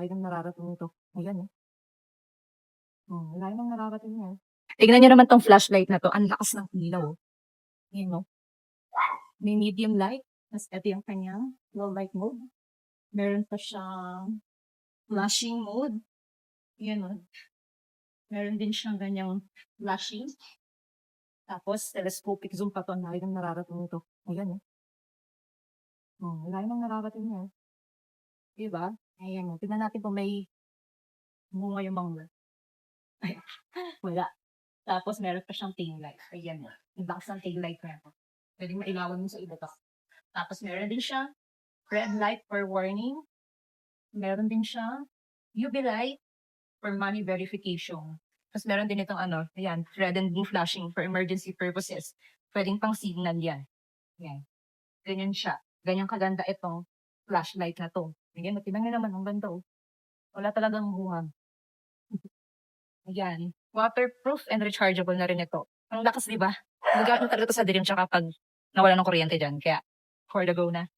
lagi kang nararating nito. Ayan, oh. Lagi kang nararating niya. Tignan niyo naman tong flashlight na to. Ang lakas ng ilaw. Ayan, no? May medium light. Tapos ito yung kanyang low light mode. Meron pa siyang flashing mode. Ayan, no? Meron din siyang ganyang flashing. Tapos telescopic zoom pa to. Lagi kang nararating nito. Ayan, oh. Lagi kang nararating niya. Diba? Ayan, oh. Tignan natin kung may bunga yung mga Wala. Tapos meron pa siyang tail light. Ayan, no? Yung lakas ng tail light na ito. Pwedeng mailawan mo sa iba to. Tapos meron din siya red light for warning. Meron din siya UV light for money verification. Tapos meron din itong ayan, red and blue flashing for emergency purposes. Pwedeng pang signal yan. Yan. Ganyan siya. Ganyan kaganda itong flashlight na to. Ayan, tingnan nyo naman, ang ganda oh. Wala talagang buhang. Ayan. Waterproof and rechargeable na rin ito. Ang lakas, di ba? Magagamit talaga ito sa dilim tsaka pag nawala ng kuryente dyan. Kaya, for the go na.